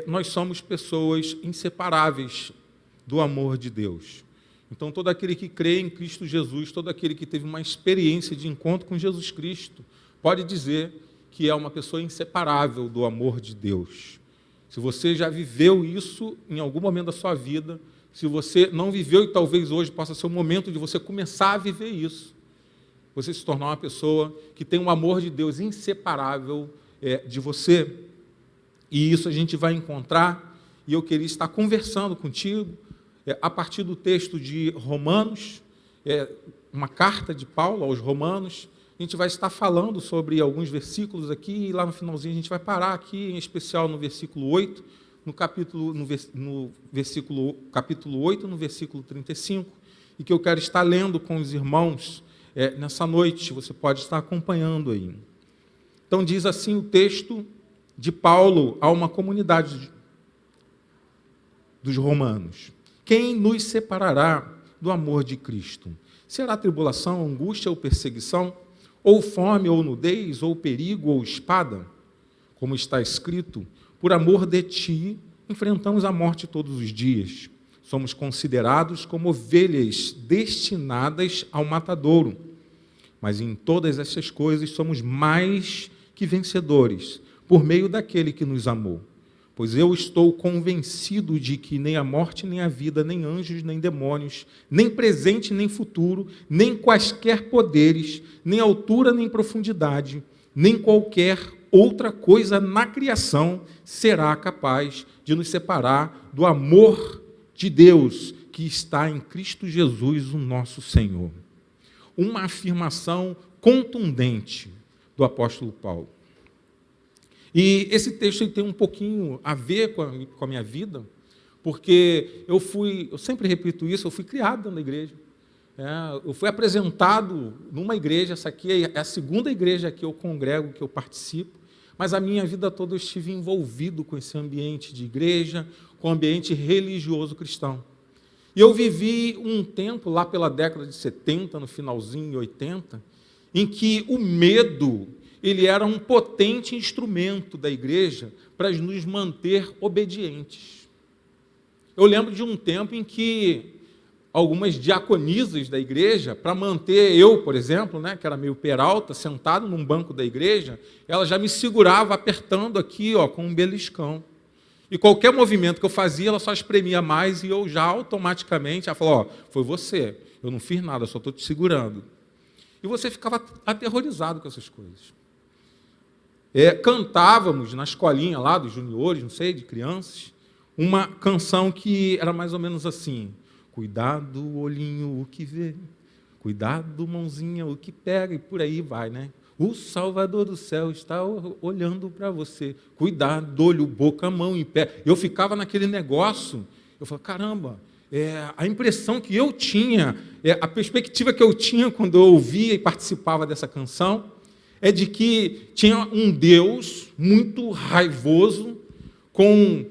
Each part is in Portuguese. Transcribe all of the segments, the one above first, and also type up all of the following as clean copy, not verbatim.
nós somos pessoas inseparáveis do amor de Deus. Então, todo aquele que crê em Cristo Jesus, todo aquele que teve uma experiência de encontro com Jesus Cristo, pode dizer que é uma pessoa inseparável do amor de Deus. Se você já viveu isso em algum momento da sua vida, se você não viveu e talvez hoje possa ser o momento de você começar a viver isso, você se tornar uma pessoa que tem um amor de Deus inseparável de você. E isso a gente vai encontrar, e eu queria estar conversando contigo a partir do texto de Romanos, uma carta de Paulo aos Romanos. A gente vai estar falando sobre alguns versículos aqui, e lá no finalzinho a gente vai parar aqui, em especial no versículo 8, no capítulo 8, no versículo 35, e que eu quero estar lendo com os irmãos nessa noite, você pode estar acompanhando aí. Então diz assim o texto de Paulo a uma comunidade dos romanos: quem nos separará do amor de Cristo? Será tribulação, angústia ou perseguição, ou fome, ou nudez, ou perigo, ou espada? Como está escrito, por amor de ti, enfrentamos a morte todos os dias. Somos considerados como ovelhas destinadas ao matadouro. Mas em todas essas coisas somos mais que vencedores, por meio daquele que nos amou. Pois eu estou convencido de que nem a morte, nem a vida, nem anjos, nem demônios, nem presente, nem futuro, nem quaisquer poderes, nem altura, nem profundidade, nem qualquer outra coisa na criação será capaz de nos separar do amor de Deus que está em Cristo Jesus, o nosso Senhor. Uma afirmação contundente do apóstolo Paulo. E esse texto tem um pouquinho a ver com a minha vida, porque eu sempre repito isso, eu fui criado na igreja. Eu fui apresentado numa igreja, essa aqui é a segunda igreja que eu congrego, que eu participo, mas a minha vida toda eu estive envolvido com esse ambiente de igreja, com o ambiente religioso cristão. E eu vivi um tempo, lá pela década de 70, no finalzinho de 80, em que o medo ele era um potente instrumento da igreja para nos manter obedientes. Eu lembro de um tempo em que algumas diaconisas da igreja, para manter eu, por exemplo, que era meio peralta, sentado num banco da igreja, ela já me segurava apertando aqui, com um beliscão. E qualquer movimento que eu fazia, ela só espremia mais e eu já automaticamente, ela falou, foi você, eu não fiz nada, só estou te segurando. E você ficava aterrorizado com essas coisas. Cantávamos na escolinha lá dos juniores, não sei, de crianças, uma canção que era mais ou menos assim: cuidado, olhinho, o que vê, cuidado, mãozinha, o que pega, e por aí vai, né? O Salvador do céu está olhando para você. Cuidado, olho, boca, mão e pé. Eu ficava naquele negócio, eu falava, caramba, a impressão que eu tinha, a perspectiva que eu tinha quando eu ouvia e participava dessa canção, é de que tinha um Deus muito raivoso, com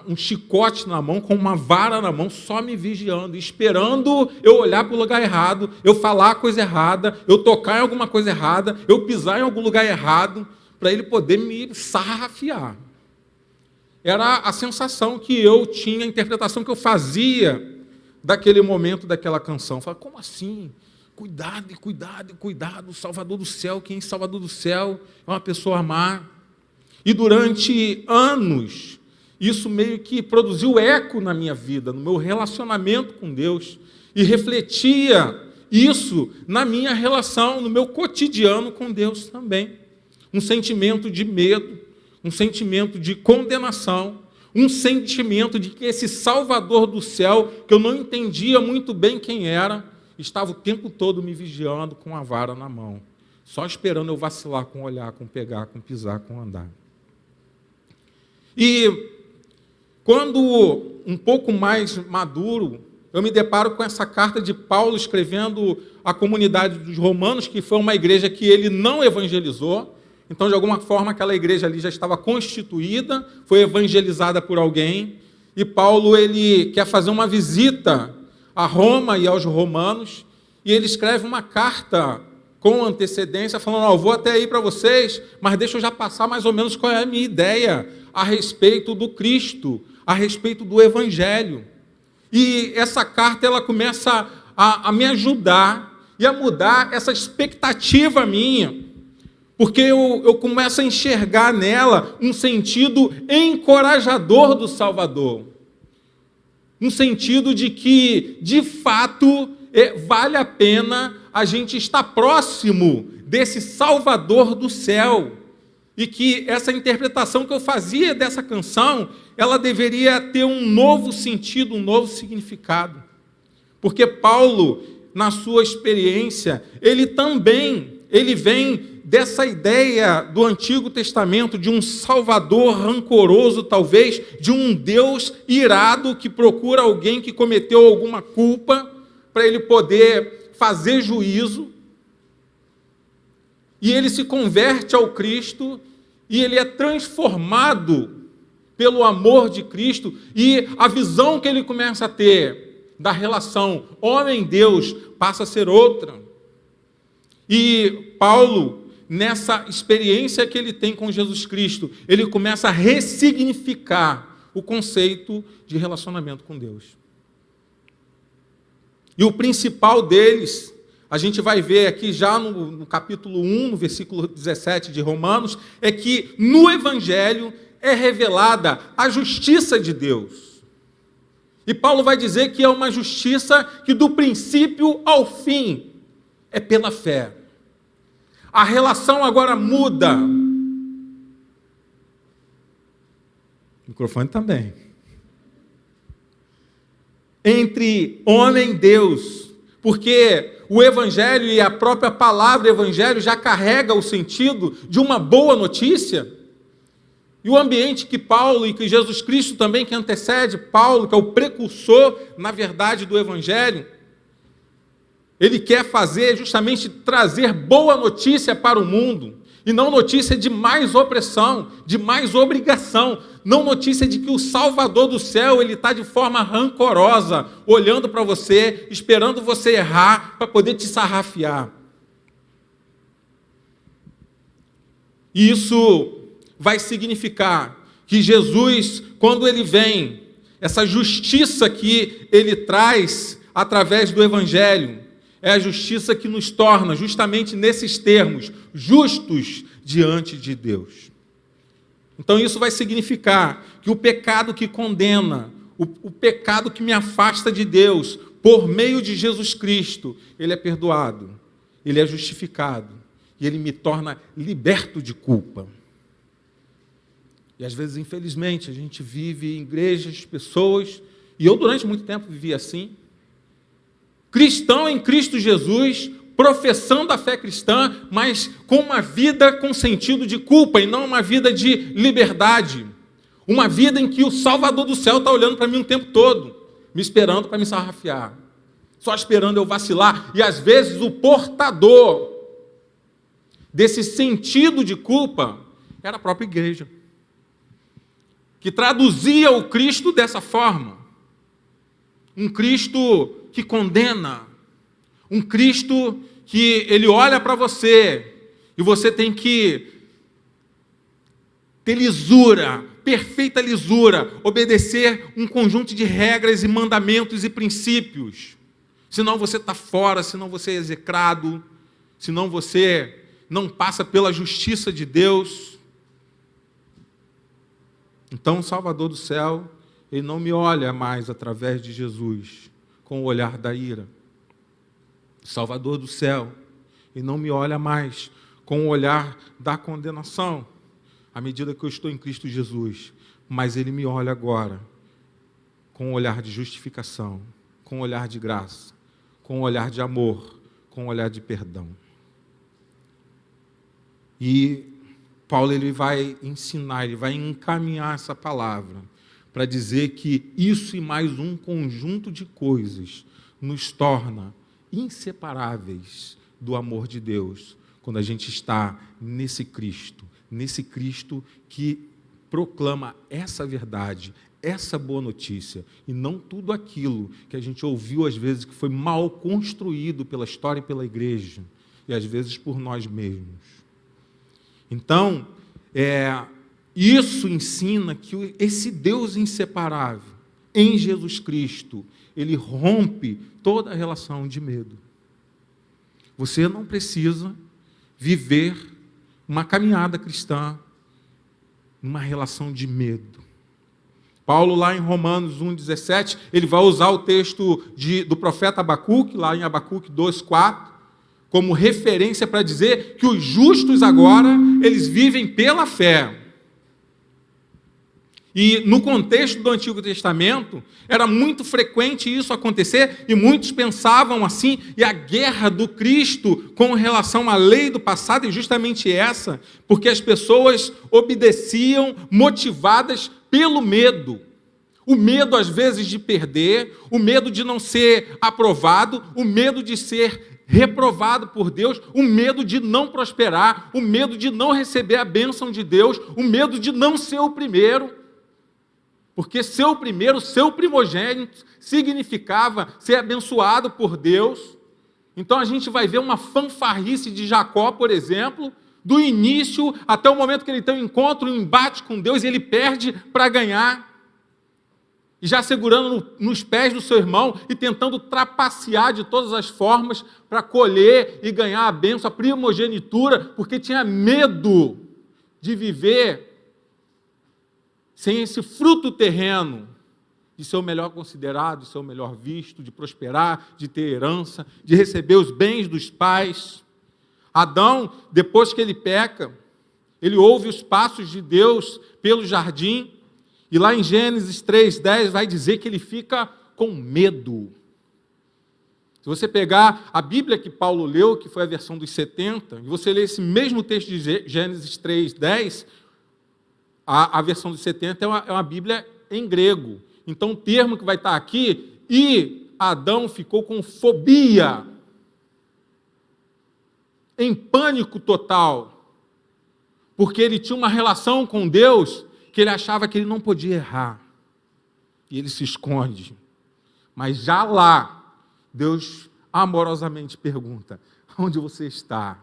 um chicote na mão, com uma vara na mão, só me vigiando, esperando eu olhar para o lugar errado, eu falar a coisa errada, eu tocar em alguma coisa errada, eu pisar em algum lugar errado, para ele poder me sarrafiar. Era a sensação que eu tinha, a interpretação que eu fazia daquele momento, daquela canção. Eu falava, como assim? Cuidado, cuidado, cuidado, o Salvador do céu, quem é Salvador do céu é uma pessoa má. E durante anos, isso meio que produziu eco na minha vida, no meu relacionamento com Deus, e refletia isso na minha relação, no meu cotidiano com Deus também. Um sentimento de medo, um sentimento de condenação, um sentimento de que esse Salvador do céu, que eu não entendia muito bem quem era, estava o tempo todo me vigiando com a vara na mão, só esperando eu vacilar com olhar, com pegar, com pisar, com andar. E quando um pouco mais maduro, eu me deparo com essa carta de Paulo escrevendo à comunidade dos romanos, que foi uma igreja que ele não evangelizou. Então, de alguma forma, aquela igreja ali já estava constituída, foi evangelizada por alguém, e Paulo ele quer fazer uma visita a Roma e aos romanos, e ele escreve uma carta com antecedência, falando, ó, vou até aí para vocês, mas deixa eu já passar mais ou menos qual é a minha ideia a respeito do Cristo, a respeito do Evangelho. E essa carta, ela começa a me ajudar e a mudar essa expectativa minha, porque eu começo a enxergar nela um sentido encorajador do Salvador, um sentido de que, de fato, vale a pena a gente estar próximo desse Salvador do céu, e que essa interpretação que eu fazia dessa canção, ela deveria ter um novo sentido, um novo significado, porque Paulo, na sua experiência, ele vem dessa ideia do Antigo Testamento, de um Salvador rancoroso, talvez, de um Deus irado que procura alguém que cometeu alguma culpa, para ele poder fazer juízo, e ele se converte ao Cristo, e ele é transformado pelo amor de Cristo, e a visão que ele começa a ter da relação homem-Deus passa a ser outra. E Paulo, nessa experiência que ele tem com Jesus Cristo, ele começa a ressignificar o conceito de relacionamento com Deus. E o principal deles, a gente vai ver aqui já no capítulo 1, no versículo 17 de Romanos, é que no Evangelho é revelada a justiça de Deus. E Paulo vai dizer que é uma justiça que do princípio ao fim é pela fé. A relação agora muda. O microfone também. Entre homem e Deus, porque o Evangelho e a própria palavra Evangelho já carrega o sentido de uma boa notícia, e o ambiente que Paulo e que Jesus Cristo também, que antecede Paulo, que é o precursor, na verdade, do Evangelho, ele quer fazer justamente trazer boa notícia para o mundo, e não notícia de mais opressão, de mais obrigação, não notícia de que o Salvador do céu, ele está de forma rancorosa, olhando para você, esperando você errar, para poder te sarrafiar. E isso vai significar que Jesus, quando ele vem, essa justiça que ele traz através do Evangelho, é a justiça que nos torna, justamente nesses termos, justos diante de Deus. Então isso vai significar que o pecado que condena, o pecado que me afasta de Deus, por meio de Jesus Cristo, ele é perdoado, ele é justificado, e ele me torna liberto de culpa. E às vezes, infelizmente, a gente vive em igrejas, pessoas, e eu durante muito tempo vivi assim, cristão em Cristo Jesus, professando a fé cristã, mas com uma vida com sentido de culpa, e não uma vida de liberdade. Uma vida em que o Salvador do céu está olhando para mim o tempo todo, me esperando para me sarrafiar, só esperando eu vacilar. E às vezes o portador desse sentido de culpa era a própria igreja, que traduzia o Cristo dessa forma. Um Cristo que condena, um Cristo que ele olha para você e você tem que ter lisura, perfeita lisura, obedecer um conjunto de regras e mandamentos e princípios, senão você está fora, senão você é execrado, senão você não passa pela justiça de Deus. Então o Salvador do céu, ele não me olha mais através de Jesus com o olhar da ira. O Salvador do céu, ele não me olha mais com o olhar da condenação, à medida que eu estou em Cristo Jesus, mas ele me olha agora com o olhar de justificação, com o olhar de graça, com o olhar de amor, com o olhar de perdão. E Paulo, ele vai ensinar, ele vai encaminhar essa palavra para dizer que isso e mais um conjunto de coisas nos torna inseparáveis do amor de Deus, quando a gente está nesse Cristo que proclama essa verdade, essa boa notícia, e não tudo aquilo que a gente ouviu às vezes que foi mal construído pela história e pela igreja. E e às vezes por nós mesmos. Então, isso ensina que esse Deus inseparável, em Jesus Cristo, ele rompe toda a relação de medo. Você não precisa viver uma caminhada cristã numa relação de medo. Paulo, lá em Romanos 1,17, ele vai usar o texto do profeta Abacuque, lá em Abacuque 2,4, como referência para dizer que os justos agora, eles vivem pela fé. E no contexto do Antigo Testamento, era muito frequente isso acontecer, e muitos pensavam assim, e a guerra do Cristo com relação à lei do passado é justamente essa, porque as pessoas obedeciam motivadas pelo medo. O medo, às vezes, de perder, o medo de não ser aprovado, o medo de ser reprovado por Deus, o medo de não prosperar, o medo de não receber a bênção de Deus, o medo de não ser o primeiro. Porque ser o primeiro, ser o primogênito, significava ser abençoado por Deus. Então a gente vai ver uma fanfarrice de Jacó, por exemplo, do início até o momento que ele tem um encontro, um embate com Deus, e ele perde para ganhar. E já segurando nos pés do seu irmão e tentando trapacear de todas as formas para colher e ganhar a bênção, a primogenitura, porque tinha medo de viver sem esse fruto terreno, de ser o melhor considerado, de ser o melhor visto, de prosperar, de ter herança, de receber os bens dos pais. Adão, depois que ele peca, ele ouve os passos de Deus pelo jardim, e lá em Gênesis 3:10 vai dizer que ele fica com medo. Se você pegar a Bíblia que Paulo leu, que foi a versão dos 70, e você ler esse mesmo texto de Gênesis 3:10, a versão dos 70 é uma Bíblia em grego. Então o termo que vai estar aqui, e Adão ficou com fobia, em pânico total, porque ele tinha uma relação com Deus que ele achava que ele não podia errar. E ele se esconde. Mas já lá, Deus amorosamente pergunta: onde você está?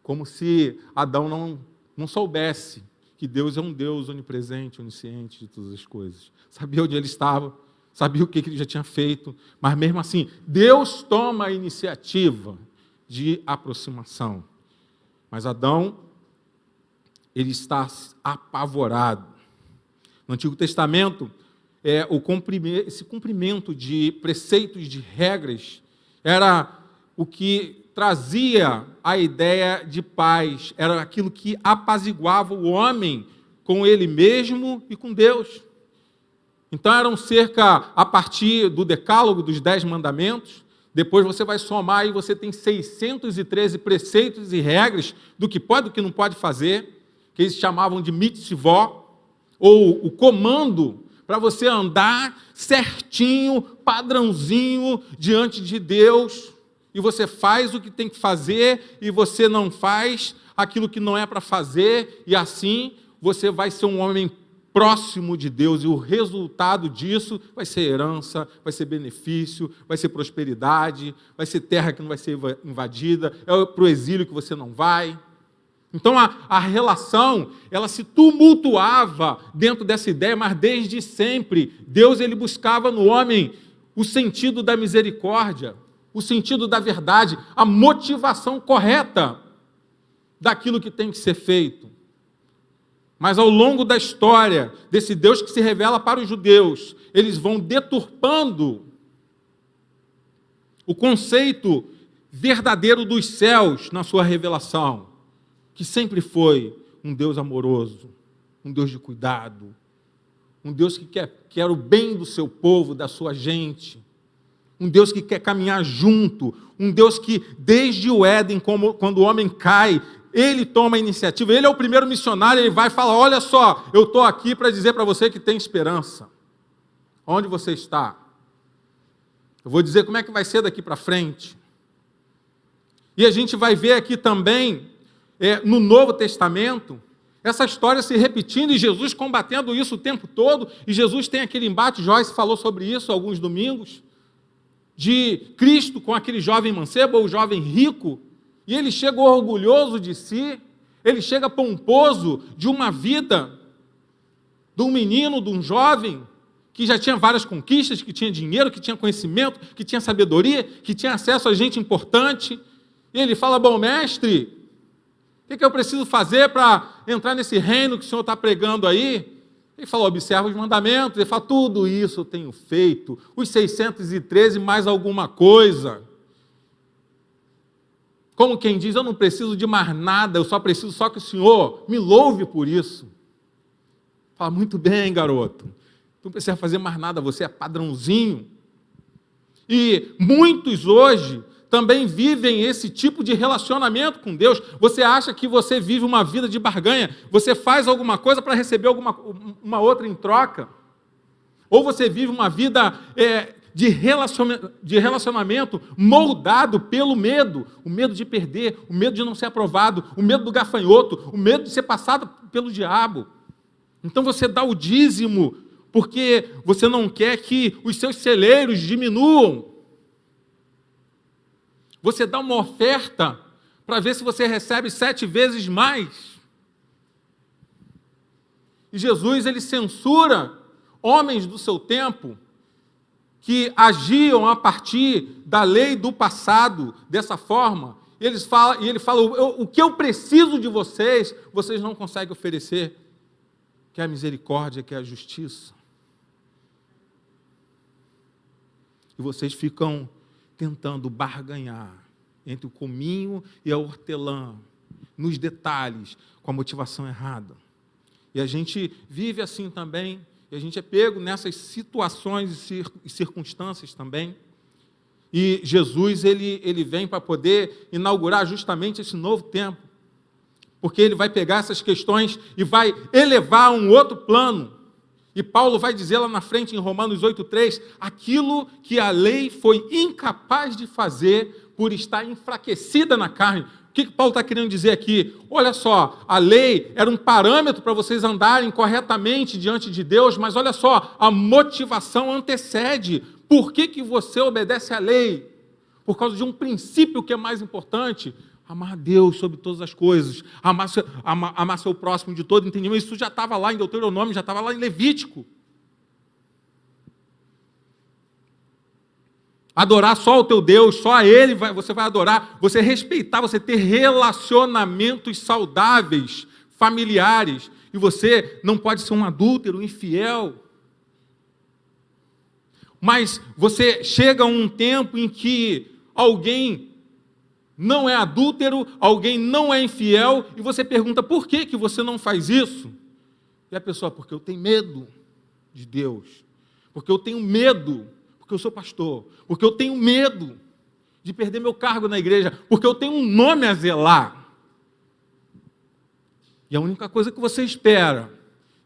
Como se Adão não soubesse que Deus é um Deus onipresente, onisciente de todas as coisas. Sabia onde ele estava, sabia o que ele já tinha feito, mas mesmo assim, Deus toma a iniciativa de aproximação. Mas Adão, ele está apavorado. No Antigo Testamento, esse cumprimento de preceitos, de regras, era o que trazia a ideia de paz, era aquilo que apaziguava o homem com ele mesmo e com Deus. Então eram cerca, a partir do decálogo dos 10 mandamentos, depois você vai somar e você tem 613 preceitos e regras do que pode e do que não pode fazer, que eles chamavam de mitzvot, ou o comando para você andar certinho, padrãozinho, diante de Deus, e você faz o que tem que fazer, e você não faz aquilo que não é para fazer, e assim você vai ser um homem próximo de Deus, e o resultado disso vai ser herança, vai ser benefício, vai ser prosperidade, vai ser terra que não vai ser invadida, é para o exílio que você não vai. Então a relação, ela se tumultuava dentro dessa ideia, mas desde sempre Deus ele buscava no homem o sentido da misericórdia, o sentido da verdade, a motivação correta daquilo que tem que ser feito. Mas ao longo da história desse Deus que se revela para os judeus, eles vão deturpando o conceito verdadeiro dos céus na sua revelação, que sempre foi um Deus amoroso, um Deus de cuidado, um Deus que quer o bem do seu povo, da sua gente, um Deus que quer caminhar junto, um Deus que desde o Éden, quando o homem cai, ele toma a iniciativa, ele é o primeiro missionário, ele vai e fala: olha só, eu estou aqui para dizer para você que tem esperança. Onde você está? Eu vou dizer como é que vai ser daqui para frente. E a gente vai ver aqui também, no Novo Testamento, essa história se repetindo e Jesus combatendo isso o tempo todo, e Jesus tem aquele embate, Joyce falou sobre isso alguns domingos, de Cristo com aquele jovem mancebo, ou o jovem rico, E ele chega orgulhoso de si, ele chega pomposo de uma vida, de um menino, de um jovem, que já tinha várias conquistas, que tinha dinheiro, que tinha conhecimento, que tinha sabedoria, que tinha acesso a gente importante. E ele fala, bom, mestre, o que eu preciso fazer para entrar nesse reino que o Senhor está pregando aí? Ele fala, observa os mandamentos. Ele fala, tudo isso eu tenho feito, os 613 mais alguma coisa. Como quem diz, eu não preciso de mais nada, eu só preciso só que o Senhor me louve por isso. Fala, muito bem, garoto. Tu não precisa fazer mais nada, você é padrãozinho. E muitos hoje também vivem esse tipo de relacionamento com Deus. Você acha que você vive uma vida de barganha, você faz alguma coisa para receber uma outra em troca. Ou você vive uma vida de relacionamento moldado pelo medo. O medo de perder, o medo de não ser aprovado, o medo do gafanhoto, o medo de ser passado pelo diabo. Então você dá o dízimo porque você não quer que os seus celeiros diminuam. Você dá uma oferta para ver se você recebe 7 vezes mais. E Jesus, ele censura homens do seu tempo que agiam a partir da lei do passado dessa forma. E ele fala, o que eu preciso de vocês, vocês não conseguem oferecer, que é a misericórdia, que é a justiça. E vocês ficam tentando barganhar entre o cominho e a hortelã, nos detalhes, com a motivação errada. E a gente vive assim também, e a gente é pego nessas situações e circunstâncias também. E Jesus, ele vem para poder inaugurar justamente esse novo tempo, porque ele vai pegar essas questões e vai elevar a um outro plano. E Paulo vai dizer lá na frente, em Romanos 8,3, aquilo que a lei foi incapaz de fazer por estar enfraquecida na carne. O que Paulo está querendo dizer aqui? Olha só, a lei era um parâmetro para vocês andarem corretamente diante de Deus, mas olha só, a motivação antecede. Por que você obedece à lei? Por causa de um princípio que é mais importante: amar a Deus sobre todas as coisas, amar seu próximo de todo entendimento. Isso já estava lá em Deuteronômio, já estava lá em Levítico. Adorar só o teu Deus, só a Ele você vai adorar, você respeitar, você ter relacionamentos saudáveis, familiares, e você não pode ser um adúltero, um infiel. Mas você chega a um tempo em que alguém não é adúltero, alguém não é infiel, e você pergunta, por que você não faz isso? E a pessoa, porque eu tenho medo de Deus, porque eu tenho medo, porque eu sou pastor, porque eu tenho medo de perder meu cargo na igreja, porque eu tenho um nome a zelar. E a única coisa que você espera,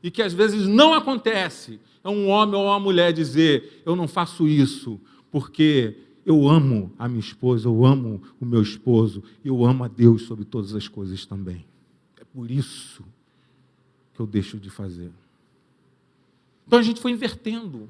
e que às vezes não acontece, é um homem ou uma mulher dizer, eu não faço isso, porque eu amo a minha esposa, eu amo o meu esposo, eu amo a Deus sobre todas as coisas também. É por isso que eu deixo de fazer. Então a gente foi invertendo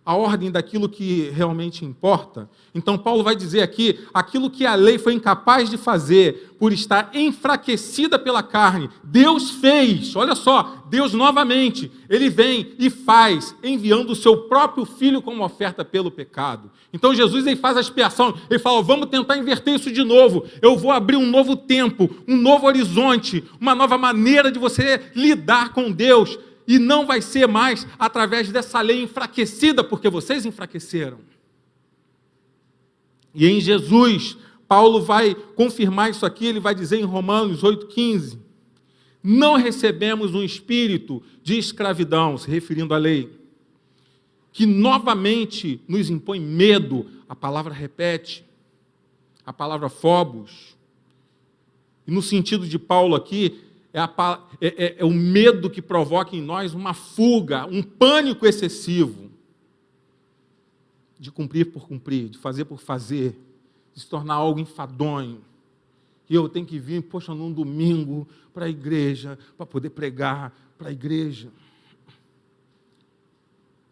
a ordem daquilo que realmente importa. Então Paulo vai dizer aqui, aquilo que a lei foi incapaz de fazer, por estar enfraquecida pela carne, Deus fez. Olha só, Deus novamente, Ele vem e faz, enviando o seu próprio Filho como oferta pelo pecado. Então Jesus, ele faz a expiação, ele fala, vamos tentar inverter isso de novo, eu vou abrir um novo tempo, um novo horizonte, uma nova maneira de você lidar com Deus. E não vai ser mais através dessa lei enfraquecida, porque vocês enfraqueceram. E em Jesus, Paulo vai confirmar isso aqui, ele vai dizer em Romanos 8,15, não recebemos um espírito de escravidão, se referindo à lei, que novamente nos impõe medo. A palavra repete, a palavra phobos. E no sentido de Paulo aqui, é o medo que provoca em nós uma fuga, um pânico excessivo, de cumprir por cumprir, de fazer por fazer, de se tornar algo enfadonho. E eu tenho que vir, poxa, num domingo para a igreja, para poder pregar para a igreja.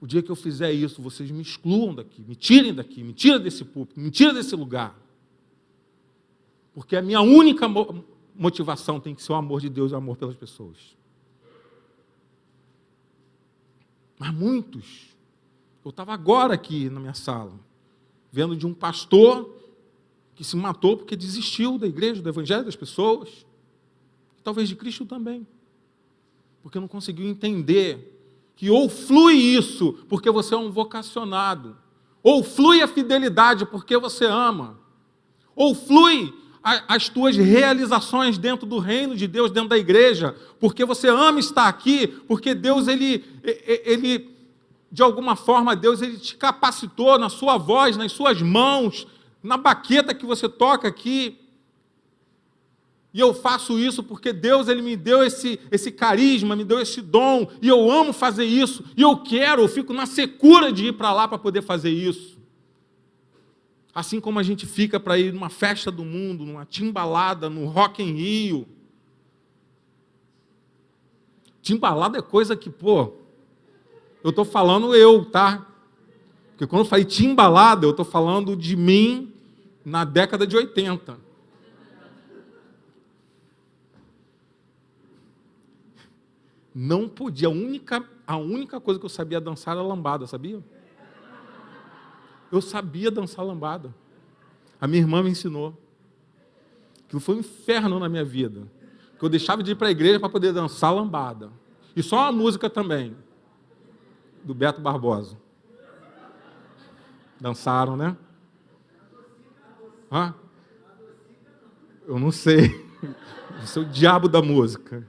O dia que eu fizer isso, vocês me excluam daqui, me tirem daqui, me tirem desse púlpito, me tirem desse lugar. Porque a minha única motivação tem que ser o amor de Deus e o amor pelas pessoas. Mas muitos, eu estava agora aqui na minha sala, vendo de um pastor que se matou porque desistiu da igreja, do evangelho das pessoas, talvez de Cristo também, porque não conseguiu entender que ou flui isso porque você é um vocacionado, ou flui a fidelidade porque você ama, ou flui as tuas realizações dentro do reino de Deus, dentro da igreja, porque você ama estar aqui, porque Deus, ele de alguma forma, Deus, ele te capacitou na sua voz, nas suas mãos, na baqueta que você toca aqui. E eu faço isso porque Deus, ele me deu esse carisma, me deu esse dom, e eu amo fazer isso, e eu fico na secura de ir para lá para poder fazer isso. Assim como a gente fica para ir numa festa do mundo, numa timbalada, no Rock in Rio. Timbalada é coisa que, eu estou falando tá? Porque quando eu falei timbalada, eu estou falando de mim na década de 80. Não podia, a única coisa que eu sabia dançar era lambada, sabia? Eu sabia dançar lambada. A minha irmã me ensinou. Aquilo foi um inferno na minha vida. Que eu deixava de ir para a igreja para poder dançar lambada. E só uma música também, do Beto Barbosa. Dançaram, né? Hã? Eu não sei. Eu sou o diabo da música.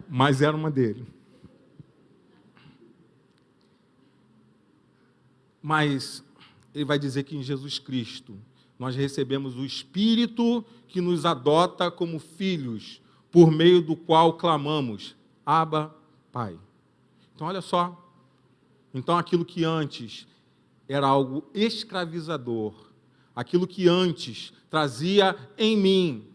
Mas era uma dele. Mas ele vai dizer que em Jesus Cristo nós recebemos o Espírito que nos adota como filhos, por meio do qual clamamos, Abba, Pai. Então, olha só. Então, aquilo que antes era algo escravizador, aquilo que antes trazia em mim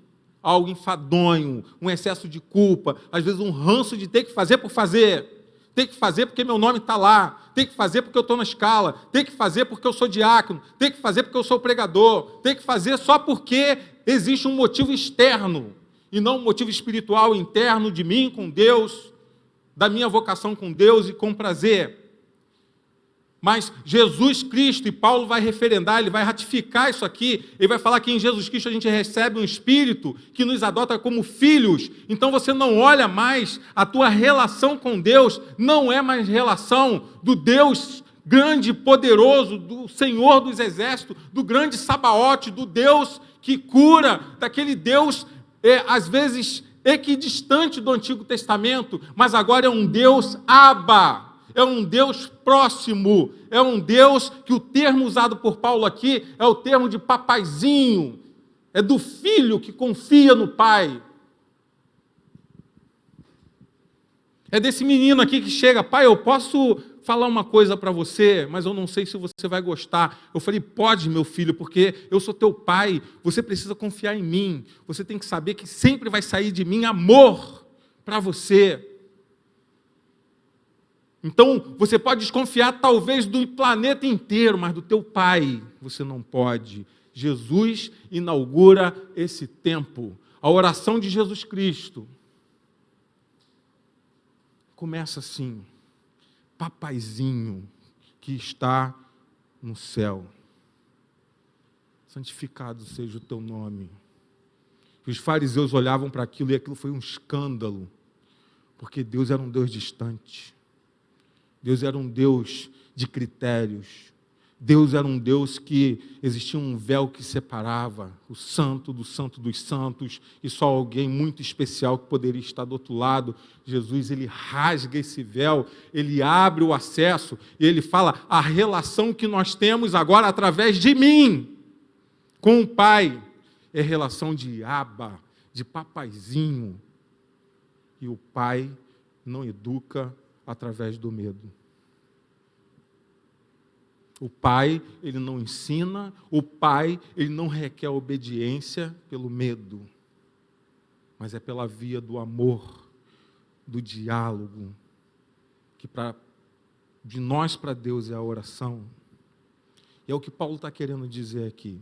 algo enfadonho, um excesso de culpa, às vezes um ranço de ter que fazer por fazer, ter que fazer porque meu nome está lá, ter que fazer porque eu estou na escala, ter que fazer porque eu sou diácono, ter que fazer porque eu sou pregador, ter que fazer só porque existe um motivo externo, e não um motivo espiritual interno de mim com Deus, da minha vocação com Deus e com prazer. Mas Jesus Cristo, e Paulo vai referendar, ele vai ratificar isso aqui, ele vai falar que em Jesus Cristo a gente recebe um Espírito que nos adota como filhos. Então você não olha mais, a tua relação com Deus não é mais relação do Deus grande e poderoso, do Senhor dos exércitos, do grande Sabaote, do Deus que cura, daquele Deus, às vezes, equidistante do Antigo Testamento, mas agora é um Deus Abba. É um Deus próximo, é um Deus que o termo usado por Paulo aqui é o termo de papaizinho, é do filho que confia no pai. É desse menino aqui que chega, pai, eu posso falar uma coisa para você, mas eu não sei se você vai gostar. Eu falei, pode, meu filho, porque eu sou teu pai, você precisa confiar em mim, você tem que saber que sempre vai sair de mim amor para você. Então, você pode desconfiar talvez do planeta inteiro, mas do teu pai você não pode. Jesus inaugura esse tempo. A oração de Jesus Cristo começa assim, papaizinho que está no céu. Santificado seja o teu nome. Os fariseus olhavam para aquilo e aquilo foi um escândalo, porque Deus era um Deus distante. Deus era um Deus de critérios. Deus era um Deus que existia um véu que separava o santo do santo dos santos, e só alguém muito especial que poderia estar do outro lado. Jesus, ele rasga esse véu, ele abre o acesso, e ele fala, a relação que nós temos agora através de mim, com o Pai, é relação de Abba, de papaizinho. E o Pai não educa através do medo. O Pai, ele não ensina, o Pai, ele não requer obediência pelo medo, mas é pela via do amor, do diálogo, que de nós para Deus é a oração. E é o que Paulo está querendo dizer aqui.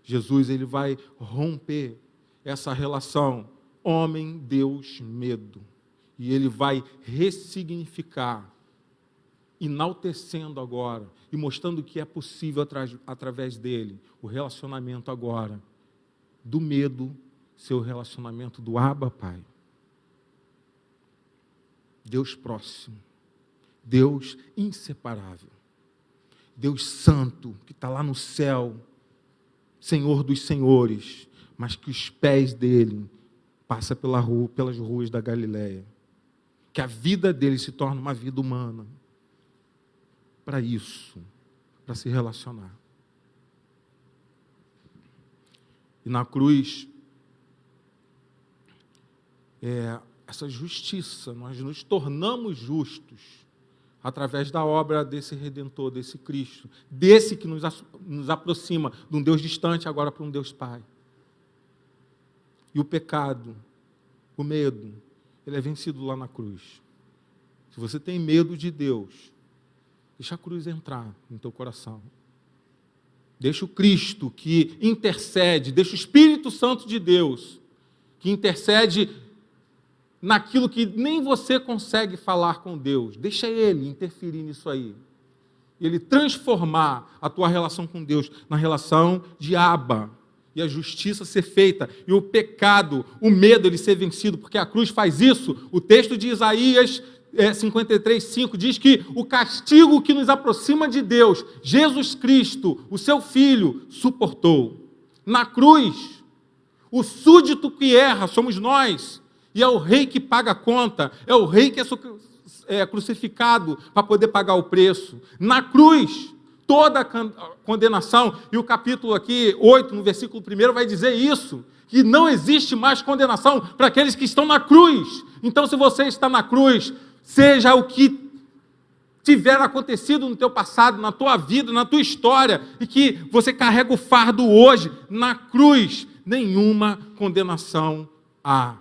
Jesus ele vai romper essa relação homem, Deus, medo. E ele vai ressignificar, enaltecendo agora e mostrando que é possível através dele o relacionamento agora do medo, seu relacionamento do Abba, Pai. Deus próximo, Deus inseparável, Deus santo, que está lá no céu, Senhor dos senhores, mas que os pés dele passam pelas ruas da Galileia. Que a vida dele se torne uma vida humana. Para isso, para se relacionar. E na cruz, essa justiça, nós nos tornamos justos através da obra desse Redentor, desse Cristo, desse que nos aproxima de um Deus distante agora para um Deus Pai. E o pecado, o medo, ele é vencido lá na cruz. Se você tem medo de Deus, deixa a cruz entrar no teu coração. Deixa o Cristo que intercede, deixa o Espírito Santo de Deus, que intercede naquilo que nem você consegue falar com Deus. Deixa Ele interferir nisso aí. Ele transformar a tua relação com Deus na relação de Abba. E a justiça ser feita, e o pecado, o medo, ele ser vencido, porque a cruz faz isso. O texto de Isaías 53:5 diz que o castigo que nos aproxima de Deus, Jesus Cristo, o seu Filho, suportou. Na cruz, o súdito que erra somos nós, e é o rei que paga a conta, é o rei que é crucificado para poder pagar o preço. Na cruz, toda a condenação, e o capítulo aqui, 8, no versículo 1, vai dizer isso, que não existe mais condenação para aqueles que estão na cruz. Então, se você está na cruz, seja o que tiver acontecido no teu passado, na tua vida, na tua história, e que você carrega o fardo hoje, na cruz, nenhuma condenação há.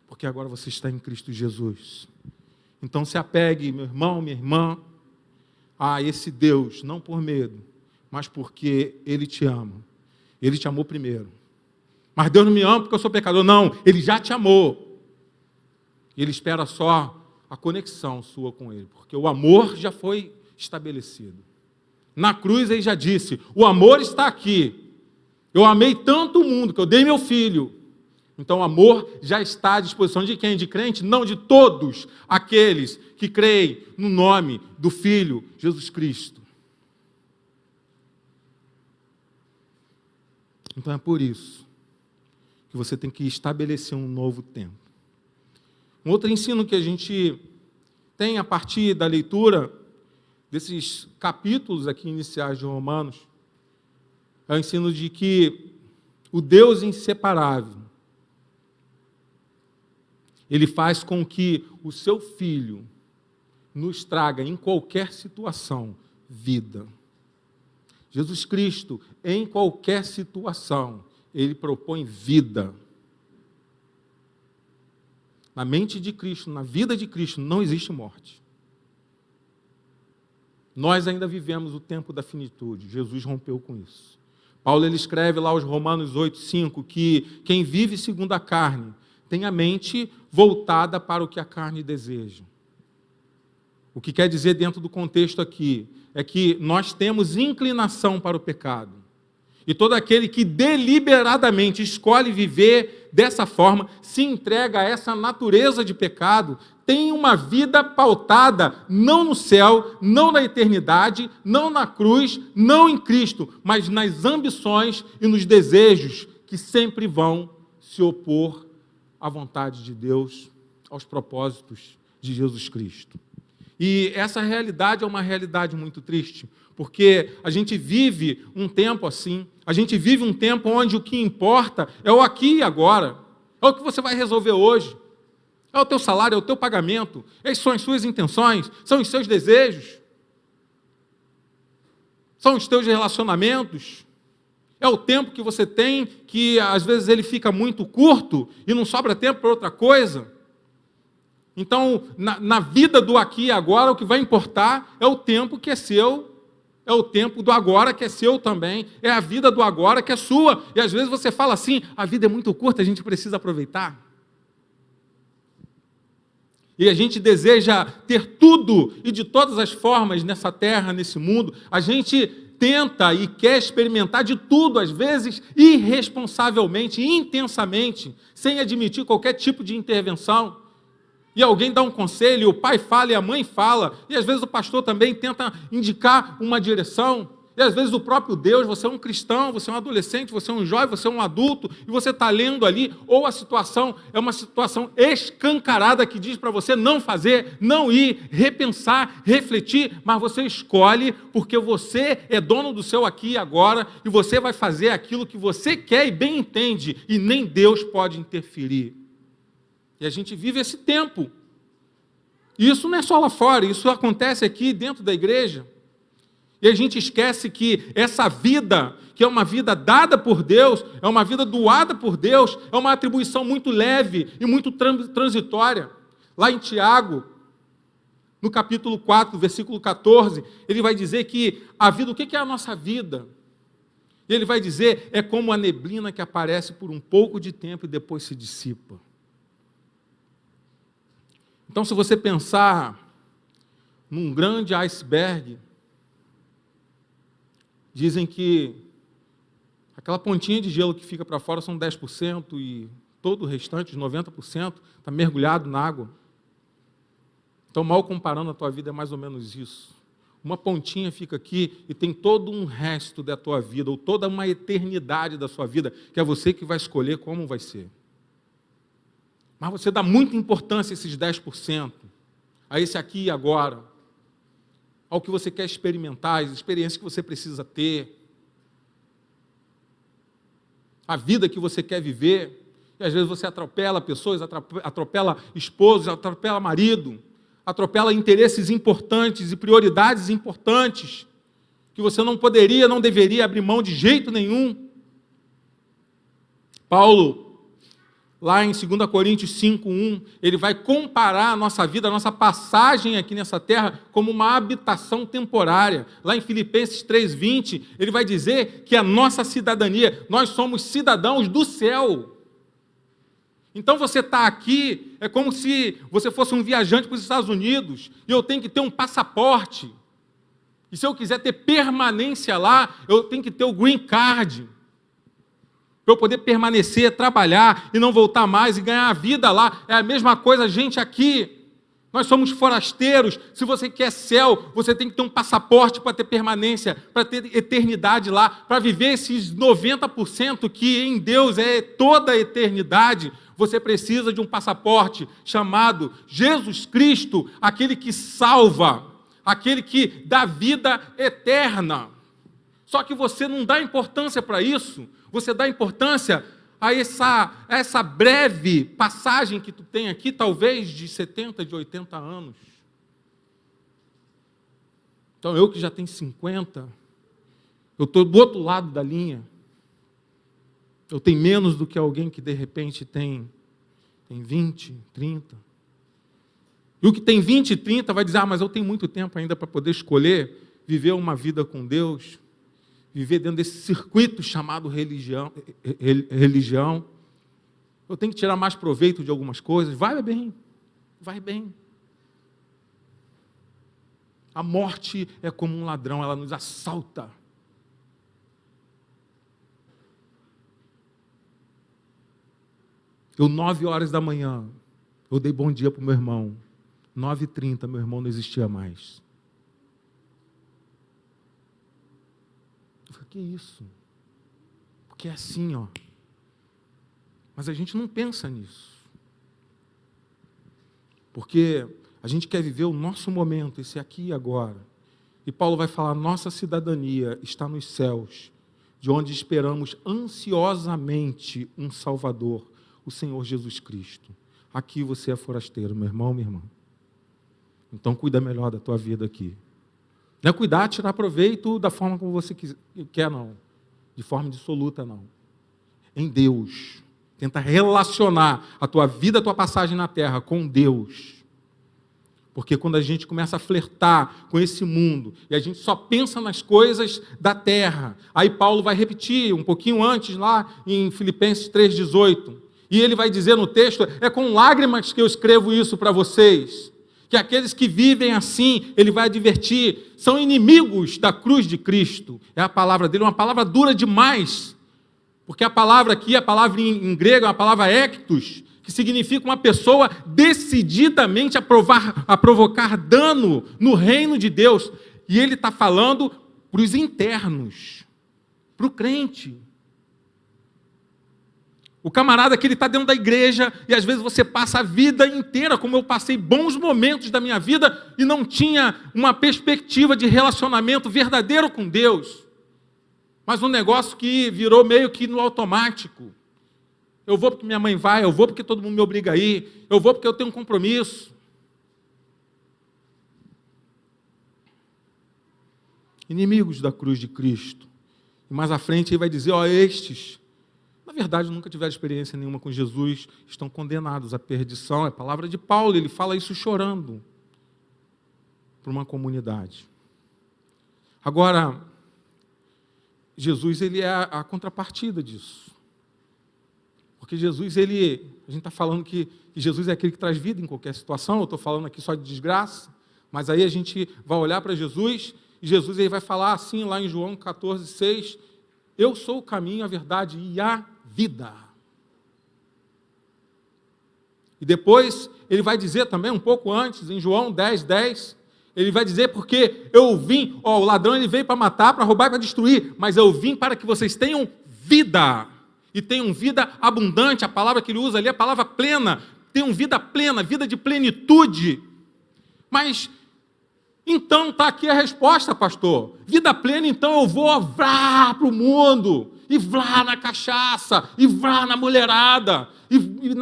Porque agora você está em Cristo Jesus. Então, se apegue, meu irmão, minha irmã, a esse Deus, não por medo, mas porque Ele te ama. Ele te amou primeiro. Mas Deus não me ama porque eu sou pecador. Não, Ele já te amou. Ele espera só a conexão sua com Ele, porque o amor já foi estabelecido. Na cruz Ele já disse, o amor está aqui. Eu amei tanto o mundo que eu dei meu filho. Então o amor já está à disposição de quem? De crente? Não, de todos aqueles que creem no nome do Filho Jesus Cristo. Então é por isso que você tem que estabelecer um novo tempo. Um outro ensino que a gente tem a partir da leitura desses capítulos aqui iniciais de Romanos é o ensino de que o Deus inseparável, Ele faz com que o seu Filho nos traga em qualquer situação vida. Jesus Cristo, em qualquer situação, Ele propõe vida. Na mente de Cristo, na vida de Cristo, não existe morte. Nós ainda vivemos o tempo da finitude. Jesus rompeu com isso. Paulo ele escreve lá aos Romanos 8:5 que quem vive segundo a carne tem a mente voltada para o que a carne deseja. O que quer dizer dentro do contexto aqui é que nós temos inclinação para o pecado. E todo aquele que deliberadamente escolhe viver dessa forma, se entrega a essa natureza de pecado, tem uma vida pautada não no céu, não na eternidade, não na cruz, não em Cristo, mas nas ambições e nos desejos que sempre vão se opor à vontade de Deus, aos propósitos de Jesus Cristo. E essa realidade é uma realidade muito triste, porque a gente vive um tempo assim, a gente vive um tempo onde o que importa é o aqui e agora, é o que você vai resolver hoje, é o teu salário, é o teu pagamento, essas são as suas intenções, são os seus desejos, são os teus relacionamentos, é o tempo que você tem, que às vezes ele fica muito curto e não sobra tempo para outra coisa. Então, na vida do aqui e agora, o que vai importar é o tempo que é seu É o tempo do agora que é seu também. É a vida do agora que é sua. E às vezes você fala assim, a vida é muito curta, a gente precisa aproveitar. E a gente deseja ter tudo e de todas as formas nessa terra, nesse mundo. A gente tenta e quer experimentar de tudo, às vezes irresponsavelmente, intensamente, sem admitir qualquer tipo de intervenção. E alguém dá um conselho, e o pai fala, e a mãe fala, e às vezes o pastor também tenta indicar uma direção, e às vezes o próprio Deus, você é um cristão, você é um adolescente, você é um jovem, você é um adulto, e você está lendo ali, ou a situação é uma situação escancarada que diz para você não fazer, não ir, repensar, refletir, mas você escolhe porque você é dono do seu aqui e agora, e você vai fazer aquilo que você quer e bem entende, e nem Deus pode interferir. E a gente vive esse tempo. E isso não é só lá fora, isso acontece aqui dentro da igreja. E a gente esquece que essa vida, que é uma vida dada por Deus, é uma vida doada por Deus, é uma atribuição muito leve e muito transitória. Lá em Tiago, no capítulo 4, versículo 14, ele vai dizer que a vida, o que é a nossa vida? Ele vai dizer, é como a neblina que aparece por um pouco de tempo e depois se dissipa. Então, se você pensar num grande iceberg, dizem que aquela pontinha de gelo que fica para fora são 10% e todo o restante, 90%, está mergulhado na água. Então, mal comparando, a tua vida é mais ou menos isso. Uma pontinha fica aqui e tem todo um resto da tua vida, ou toda uma eternidade da sua vida, que é você que vai escolher como vai ser. Mas você dá muita importância a esses 10%, a esse aqui e agora, ao que você quer experimentar, as experiências que você precisa ter, a vida que você quer viver, e às vezes você atropela pessoas, atropela esposos, atropela marido, atropela interesses importantes e prioridades importantes, que você não poderia, não deveria abrir mão de jeito nenhum. Paulo, lá em 2 Coríntios 5:1, ele vai comparar a nossa vida, a nossa passagem aqui nessa terra, como uma habitação temporária. Lá em Filipenses 3:20, ele vai dizer que a nossa cidadania, nós somos cidadãos do céu. Então você está aqui, é como se você fosse um viajante para os Estados Unidos, e eu tenho que ter um passaporte. E se eu quiser ter permanência lá, eu tenho que ter o green card, para eu poder permanecer, trabalhar e não voltar mais e ganhar a vida lá. É a mesma coisa a gente aqui. Nós somos forasteiros. Se você quer céu, você tem que ter um passaporte para ter permanência, para ter eternidade lá, para viver esses 90% que em Deus é toda a eternidade. Você precisa de um passaporte chamado Jesus Cristo, aquele que salva, aquele que dá vida eterna. Só que você não dá importância para isso. Você dá importância a essa breve passagem que tu tem aqui, talvez de 70, de 80 anos. Então, eu que já tenho 50, eu estou do outro lado da linha. Eu tenho menos do que alguém que, de repente, tem 20, 30. E o que tem 20 e 30 vai dizer, mas eu tenho muito tempo ainda para poder escolher viver uma vida com Deus, viver dentro desse circuito chamado religião. Eu tenho que tirar mais proveito de algumas coisas. Vai bem, vai bem. A morte é como um ladrão, ela nos assalta. Eu, 9 horas da manhã, eu dei bom dia para o meu irmão. 9h30, meu irmão não existia mais. Que isso? Porque é assim, ó. Mas a gente não pensa nisso. Porque a gente quer viver o nosso momento, esse aqui e agora. E Paulo vai falar, nossa cidadania está nos céus, de onde esperamos ansiosamente um Salvador, o Senhor Jesus Cristo. Aqui você é forasteiro, meu irmão, minha irmã. Então cuida melhor da tua vida aqui. Não é cuidar, tirar proveito da forma como você quer, não. De forma dissoluta, não. Em Deus. Tenta relacionar a tua vida, a tua passagem na terra com Deus. Porque quando a gente começa a flertar com esse mundo e a gente só pensa nas coisas da terra, aí Paulo vai repetir um pouquinho antes lá em Filipenses 3,18, e ele vai dizer no texto, é com lágrimas que eu escrevo isso para vocês, que aqueles que vivem assim, ele vai advertir, são inimigos da cruz de Cristo. É a palavra dele, uma palavra dura demais, porque a palavra aqui, a palavra em grego é uma palavra ectos, que significa uma pessoa decididamente a provocar dano no reino de Deus. E ele está falando para os internos, para o crente. O camarada que ele está dentro da igreja, e às vezes você passa a vida inteira, como eu passei bons momentos da minha vida, e não tinha uma perspectiva de relacionamento verdadeiro com Deus. Mas um negócio que virou meio que no automático. Eu vou porque minha mãe vai, eu vou porque todo mundo me obriga a ir, eu vou porque eu tenho um compromisso. Inimigos da cruz de Cristo. E mais à frente ele vai dizer, estes, na verdade nunca tiveram experiência nenhuma com Jesus, estão condenados à perdição. É a palavra de Paulo, ele fala isso chorando para uma comunidade. Agora, Jesus ele é a contrapartida disso. Porque Jesus, a gente está falando que Jesus é aquele que traz vida em qualquer situação, eu estou falando aqui só de desgraça, mas aí a gente vai olhar para Jesus, e Jesus ele vai falar assim, lá em João 14,6, eu sou o caminho, a verdade e a vida. E depois, ele vai dizer também, um pouco antes, em João 10,10, ele vai dizer, porque eu vim, o ladrão ele veio para matar, para roubar e para destruir, mas eu vim para que vocês tenham vida. E tenham vida abundante, a palavra que ele usa ali é a palavra plena, tenham vida plena, vida de plenitude. Mas, então está aqui a resposta, pastor. Vida plena, então eu vou vrá para o mundo, e vrá na cachaça, e vrá na mulherada, e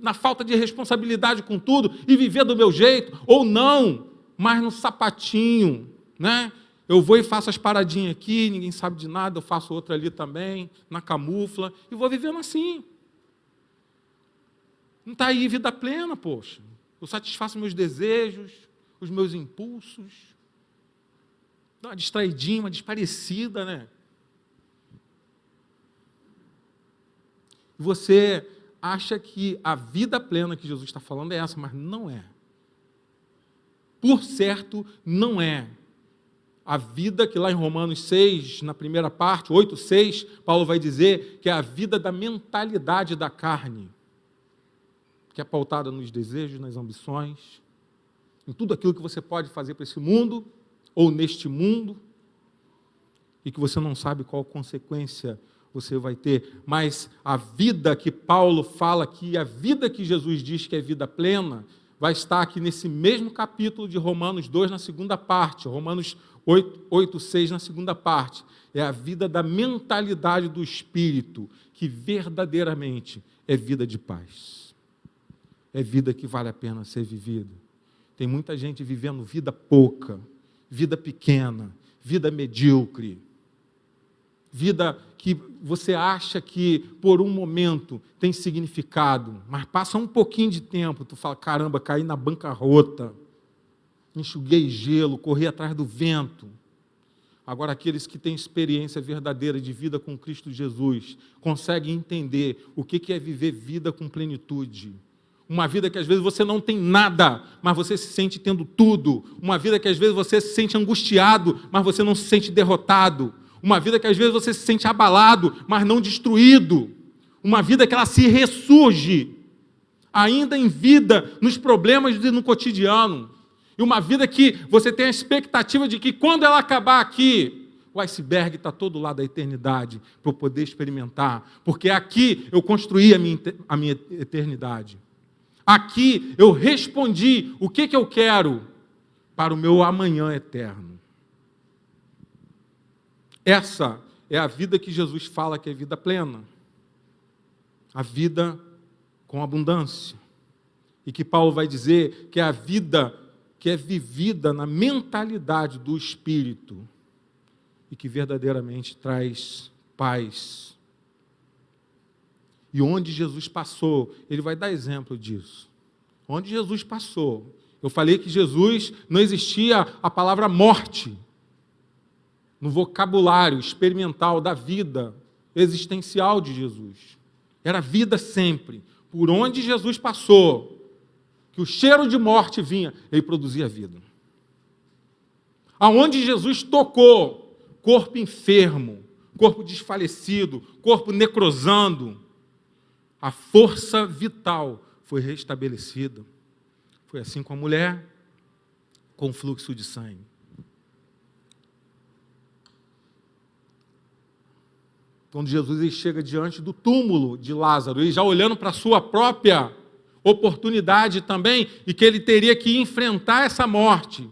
na falta de responsabilidade com tudo, e viver do meu jeito, ou não, mas no sapatinho, né? Eu vou e faço as paradinhas aqui, ninguém sabe de nada, eu faço outra ali também, na camufla, e vou vivendo assim. Não está aí vida plena, poxa. Eu satisfaço meus desejos, os meus impulsos. Dá uma distraidinha, uma desparecida, né? E você acha que a vida plena que Jesus está falando é essa, mas não é. Por certo, não é. A vida que lá em Romanos 6, na primeira parte, 8:6, Paulo vai dizer que é a vida da mentalidade da carne, que é pautada nos desejos, nas ambições, em tudo aquilo que você pode fazer para esse mundo, ou neste mundo, e que você não sabe qual consequência você vai ter. Mas a vida que Paulo fala aqui, a vida que Jesus diz que é vida plena, vai estar aqui nesse mesmo capítulo de Romanos 2, na segunda parte, Romanos 8:6 na segunda parte. É a vida da mentalidade do Espírito, que verdadeiramente é vida de paz. É vida que vale a pena ser vivida. Tem muita gente vivendo vida pouca, vida pequena, vida medíocre, vida que você acha que por um momento tem significado, mas passa um pouquinho de tempo, tu fala, caramba, caí na bancarrota, enxuguei gelo, corri atrás do vento. Agora, aqueles que têm experiência verdadeira de vida com Cristo Jesus, conseguem entender o que é viver vida com plenitude. Uma vida que às vezes você não tem nada, mas você se sente tendo tudo. Uma vida que às vezes você se sente angustiado, mas você não se sente derrotado. Uma vida que às vezes você se sente abalado, mas não destruído. Uma vida que ela se ressurge, ainda em vida, nos problemas e no cotidiano. E uma vida que você tem a expectativa de que quando ela acabar aqui, o iceberg está todo lá da eternidade, para eu poder experimentar. Porque aqui eu construí a minha eternidade. Aqui eu respondi o que eu quero para o meu amanhã eterno. Essa é a vida que Jesus fala que é vida plena. A vida com abundância. E que Paulo vai dizer que é a vida que é vivida na mentalidade do Espírito e que verdadeiramente traz paz. E onde Jesus passou, ele vai dar exemplo disso. Onde Jesus passou, Eu falei que Jesus, não existia a palavra morte no vocabulário experimental da vida existencial de Jesus. Era vida sempre. Por onde Jesus passou, que o cheiro de morte vinha, ele produzia vida. Aonde Jesus tocou, corpo enfermo, corpo desfalecido, corpo necrosando, a força vital foi restabelecida. Foi assim com a mulher, com o fluxo de sangue. Quando Jesus chega diante do túmulo de Lázaro, ele já olhando para a sua própria oportunidade também, e que ele teria que enfrentar essa morte.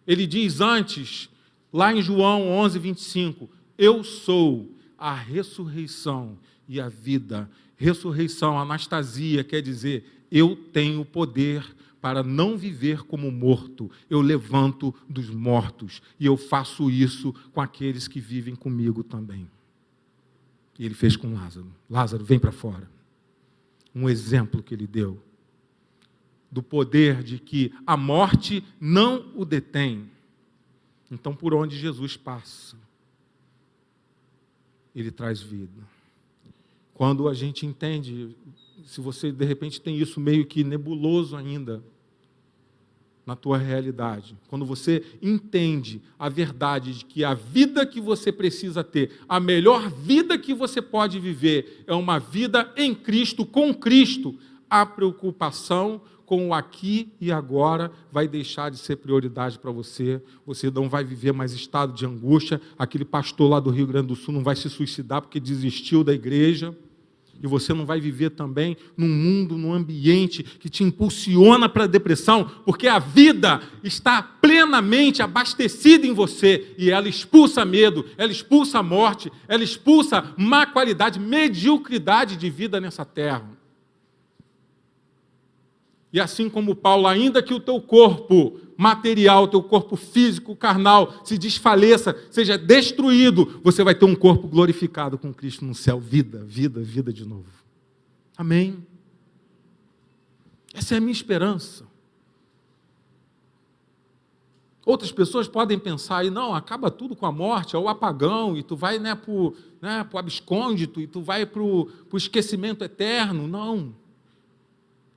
Ele diz antes, lá em João 11, 25, eu sou a ressurreição e a vida. Ressurreição, anastasia, quer dizer, eu tenho poder para não viver como morto. Eu levanto dos mortos e eu faço isso com aqueles que vivem comigo também. E ele fez com Lázaro. Lázaro, vem para fora. Um exemplo que ele deu do poder de que a morte não o detém. Então, por onde Jesus passa, ele traz vida. Quando a gente entende, se você de repente tem isso meio que nebuloso ainda na tua realidade, quando você entende a verdade de que a vida que você precisa ter, a melhor vida que você pode viver, é uma vida em Cristo, com Cristo, a preocupação com o aqui e agora vai deixar de ser prioridade para você. Você não vai viver mais estado de angústia. Aquele pastor lá do Rio Grande do Sul não vai se suicidar porque desistiu da igreja. E você não vai viver também num mundo, num ambiente que te impulsiona para a depressão, porque a vida está plenamente abastecida em você e ela expulsa medo, ela expulsa a morte, ela expulsa má qualidade, mediocridade de vida nessa terra. E assim como Paulo, ainda que o teu corpo material, o teu corpo físico, carnal, se desfaleça, seja destruído, você vai ter um corpo glorificado com Cristo no céu. Vida, vida, vida de novo. Amém? Essa é a minha esperança. Outras pessoas podem pensar aí, não, acaba tudo com a morte, é o apagão, e tu vai para o abscôndito, e tu vai para o esquecimento eterno. Não.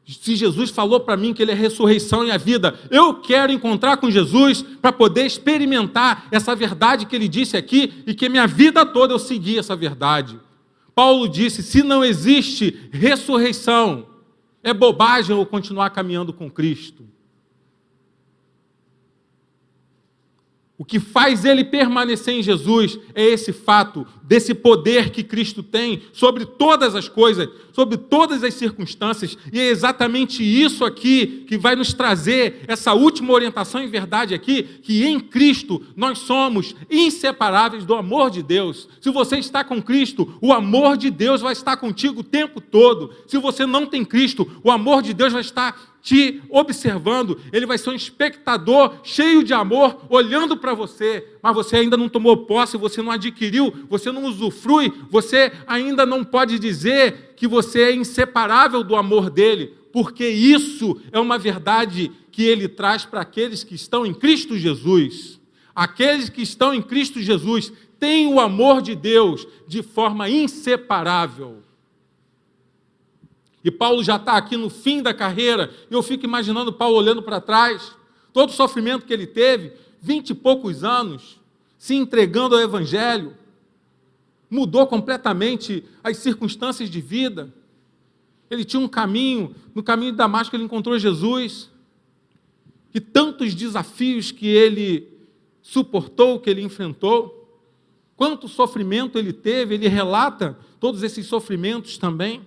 Se Jesus falou para mim que Ele é a ressurreição e a vida, eu quero encontrar com Jesus para poder experimentar essa verdade que Ele disse aqui e que minha vida toda eu segui essa verdade. Paulo disse, se não existe ressurreição, é bobagem eu continuar caminhando com Cristo. O que faz ele permanecer em Jesus é esse fato, desse poder que Cristo tem sobre todas as coisas, sobre todas as circunstâncias, e é exatamente isso aqui que vai nos trazer essa última orientação em verdade aqui, que em Cristo nós somos inseparáveis do amor de Deus. Se você está com Cristo, o amor de Deus vai estar contigo o tempo todo. Se você não tem Cristo, o amor de Deus vai estar te observando, ele vai ser um espectador cheio de amor, olhando para você, mas você ainda não tomou posse, você não adquiriu, você não usufrui, você ainda não pode dizer que você é inseparável do amor dele, porque isso é uma verdade que ele traz para aqueles que estão em Cristo Jesus. Aqueles que estão em Cristo Jesus têm o amor de Deus de forma inseparável. E Paulo já está aqui no fim da carreira, e eu fico imaginando Paulo olhando para trás, todo o sofrimento que ele teve, 20 e poucos anos, se entregando ao Evangelho, mudou completamente as circunstâncias de vida. Ele tinha um caminho, no caminho de Damasco ele encontrou Jesus, e tantos desafios que ele suportou, que ele enfrentou, quanto sofrimento ele teve, ele relata todos esses sofrimentos também.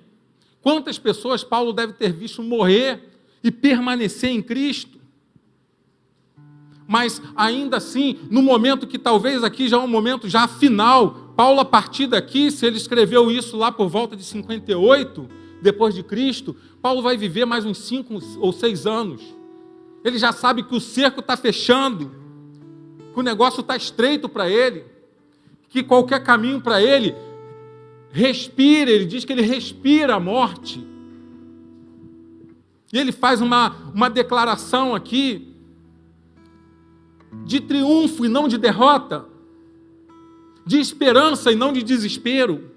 Quantas pessoas Paulo deve ter visto morrer e permanecer em Cristo? Mas ainda assim, no momento que talvez aqui já é um momento já final, Paulo a partir daqui, se ele escreveu isso lá por volta de 58, depois de Cristo, Paulo vai viver mais uns 5 ou 6 anos. Ele já sabe que o cerco está fechando, que o negócio está estreito para ele, que qualquer caminho para ele respira, ele diz que ele respira a morte. E ele faz uma declaração aqui de triunfo e não de derrota, de esperança e não de desespero.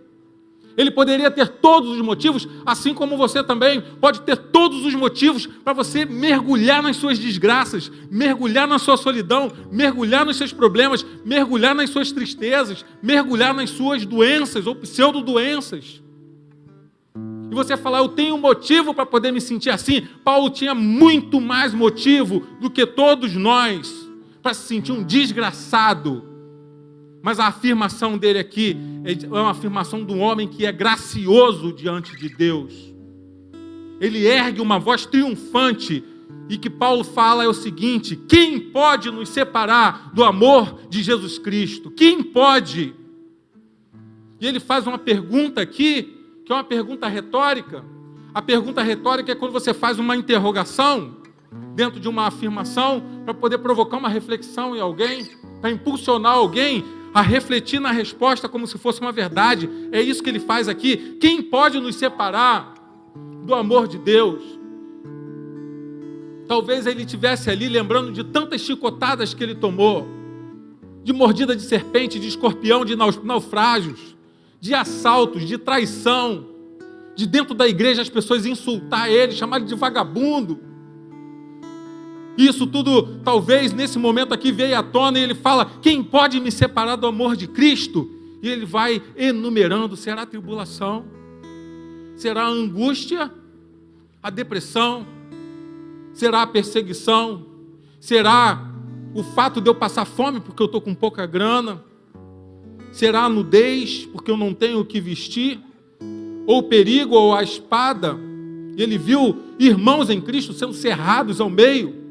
Ele poderia ter todos os motivos, assim como você também pode ter todos os motivos para você mergulhar nas suas desgraças, mergulhar na sua solidão, mergulhar nos seus problemas, mergulhar nas suas tristezas, mergulhar nas suas doenças ou pseudo-doenças. E você falar, eu tenho motivo para poder me sentir assim. Paulo tinha muito mais motivo do que todos nós para se sentir um desgraçado. Mas a afirmação dele aqui é uma afirmação de um homem que é gracioso diante de Deus. Ele ergue uma voz triunfante, e que Paulo fala é o seguinte: quem pode nos separar do amor de Jesus Cristo? Quem pode? E ele faz uma pergunta aqui, que é uma pergunta retórica. A pergunta retórica é quando você faz uma interrogação dentro de uma afirmação para poder provocar uma reflexão em alguém, para impulsionar alguém a refletir na resposta como se fosse uma verdade. É isso que ele faz aqui. Quem pode nos separar do amor de Deus? Talvez ele estivesse ali lembrando de tantas chicotadas que ele tomou, de mordida de serpente, de escorpião, de naufrágios, de assaltos, de traição, de dentro da igreja as pessoas insultar ele, chamar ele de vagabundo. Isso tudo, talvez, nesse momento aqui veio à tona, e ele fala, quem pode me separar do amor de Cristo? E ele vai enumerando, será a tribulação, será a angústia, a depressão, será a perseguição, será o fato de eu passar fome porque eu estou com pouca grana, será a nudez porque eu não tenho o que vestir, ou o perigo, ou a espada. E ele viu irmãos em Cristo sendo cerrados ao meio.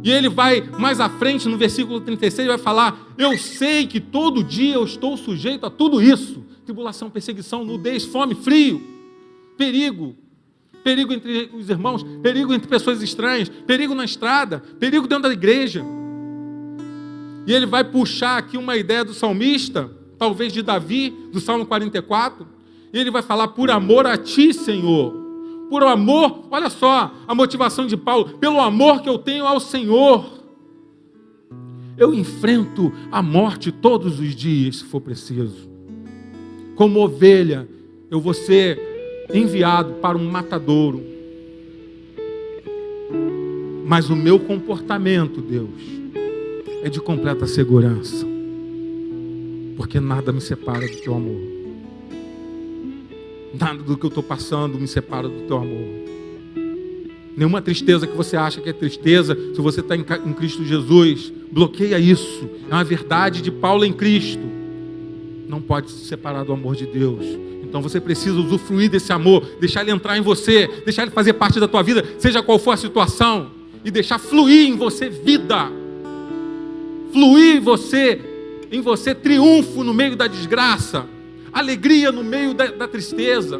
E ele vai mais à frente, no versículo 36, vai falar, eu sei que todo dia eu estou sujeito a tudo isso, tribulação, perseguição, nudez, fome, frio, perigo entre os irmãos, perigo entre pessoas estranhas, perigo na estrada, perigo dentro da igreja. E ele vai puxar aqui uma ideia do salmista, talvez de Davi, do Salmo 44, e ele vai falar, por amor a ti, Senhor. Por amor, olha só a motivação de Paulo, pelo amor que eu tenho ao Senhor, eu enfrento a morte todos os dias, se for preciso. Como ovelha, eu vou ser enviado para um matadouro. Mas o meu comportamento, Deus, é de completa segurança, porque nada me separa do teu amor. Nada do que eu estou passando me separa do teu amor. Nenhuma tristeza que você acha que é tristeza, se você está em Cristo Jesus, bloqueia isso. É uma verdade de Paulo em Cristo. Não pode se separar do amor de Deus. Então você precisa usufruir desse amor, deixar ele entrar em você, deixar ele fazer parte da tua vida, seja qual for a situação, e deixar fluir em você vida. Fluir em você triunfo no meio da desgraça. Alegria no meio da tristeza,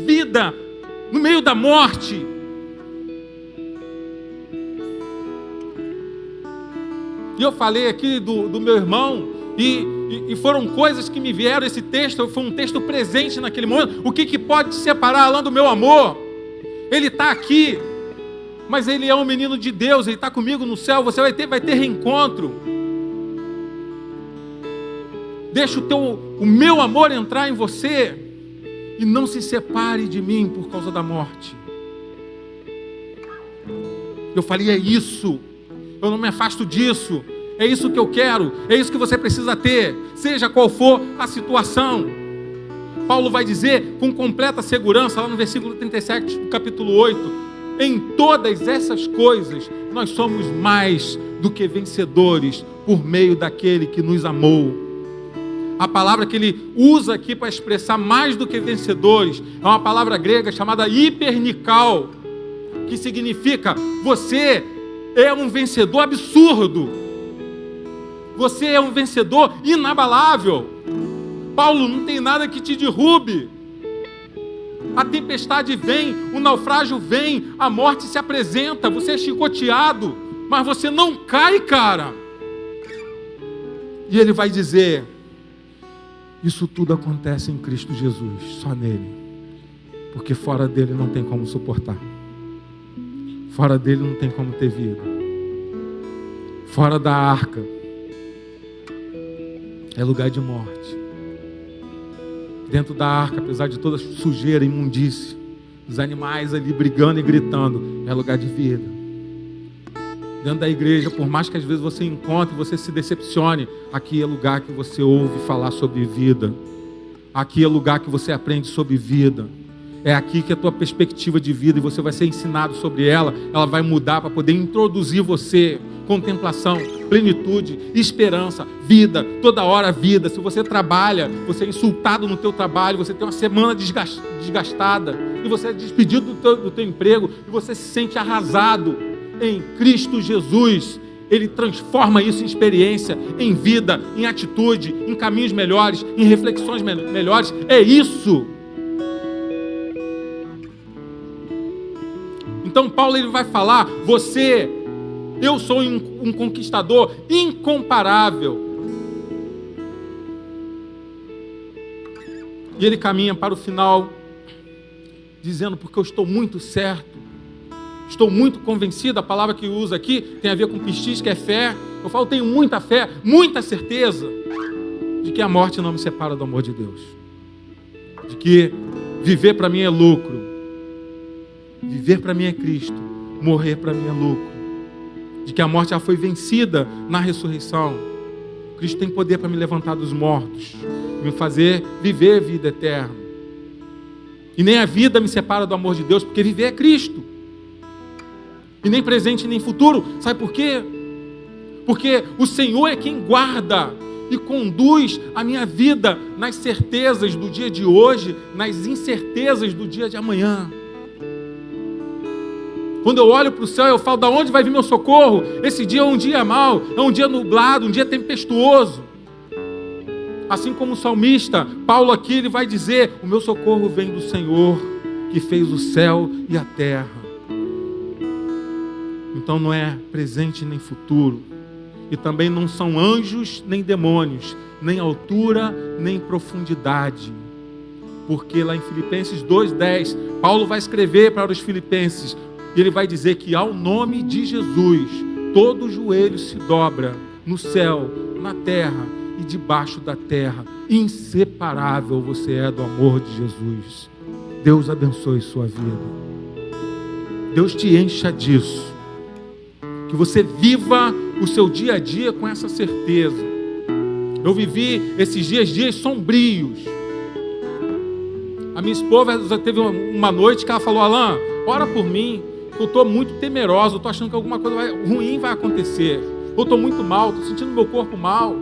vida no meio da morte. E eu falei aqui do meu irmão, e foram coisas que me vieram. Esse texto foi um texto presente naquele momento. O que pode te separar lá do meu amor? Ele está aqui, mas ele é um menino de Deus, ele está comigo no céu. Você vai ter reencontro. Deixa o meu amor entrar em você e não se separe de mim por causa da morte. Eu falei, é isso. Eu não me afasto disso. É isso que eu quero. É isso que você precisa ter, seja qual for a situação. Paulo vai dizer com completa segurança, lá no versículo 37 do capítulo 8, em todas essas coisas nós somos mais do que vencedores por meio daquele que nos amou. A palavra que ele usa aqui para expressar mais do que vencedores é uma palavra grega chamada hipernikal, que significa você é um vencedor absurdo, você é um vencedor inabalável. Paulo, não tem nada que te derrube. A tempestade vem, o naufrágio vem, a morte se apresenta, você é chicoteado, mas você não cai, cara. E ele vai dizer, isso tudo acontece em Cristo Jesus, só nele. Porque fora dele não tem como suportar. Fora dele não tem como ter vida. Fora da arca é lugar de morte. Dentro da arca, apesar de toda sujeira, imundície, os animais ali brigando e gritando, é lugar de vida. Dentro da igreja, por mais que às vezes você encontre, você se decepcione, aqui é lugar que você ouve falar sobre vida. Aqui é lugar que você aprende sobre vida. É aqui que a tua perspectiva de vida, e você vai ser ensinado sobre ela, ela vai mudar para poder introduzir você. Contemplação, plenitude, esperança, vida, toda hora vida. Se você trabalha, você é insultado no teu trabalho, você tem uma semana desgastada, e você é despedido do teu emprego, e você se sente arrasado em Cristo Jesus. Ele transforma isso em experiência, em vida, em atitude, em caminhos melhores, em reflexões melhores. É isso. Então Paulo ele vai falar, eu sou um conquistador incomparável. E ele caminha para o final, dizendo, porque eu estou muito certo, estou muito convencido. A palavra que usa aqui tem a ver com pistis, que é fé. Eu falo, tenho muita fé, muita certeza de que a morte não me separa do amor de Deus. De que viver para mim é lucro. Viver para mim é Cristo. Morrer para mim é lucro. De que a morte já foi vencida na ressurreição. Cristo tem poder para me levantar dos mortos, me fazer viver vida eterna. E nem a vida me separa do amor de Deus, porque viver é Cristo. E nem presente nem futuro. Sabe por quê? Porque o Senhor é quem guarda e conduz a minha vida nas certezas do dia de hoje, nas incertezas do dia de amanhã. Quando eu olho para o céu, eu falo, da onde vai vir meu socorro? Esse dia é um dia mau, é um dia nublado, um dia tempestuoso. Assim como o salmista, Paulo aqui, ele vai dizer, o meu socorro vem do Senhor, que fez o céu e a terra. Então não é presente nem futuro. E também não são anjos nem demônios, nem altura nem profundidade. Porque lá em Filipenses 2:10, Paulo vai escrever para os filipenses, e ele vai dizer que ao nome de Jesus, todo joelho se dobra no céu, na terra e debaixo da terra. Inseparável você é do amor de Jesus. Deus abençoe sua vida. Deus te encha disso. Que você viva o seu dia a dia com essa certeza. Eu vivi esses dias sombrios. A minha esposa teve uma noite que ela falou, Alan, ora por mim. Eu estou muito temerosa, eu estou achando que alguma coisa ruim vai acontecer. Eu estou muito mal, estou sentindo meu corpo mal.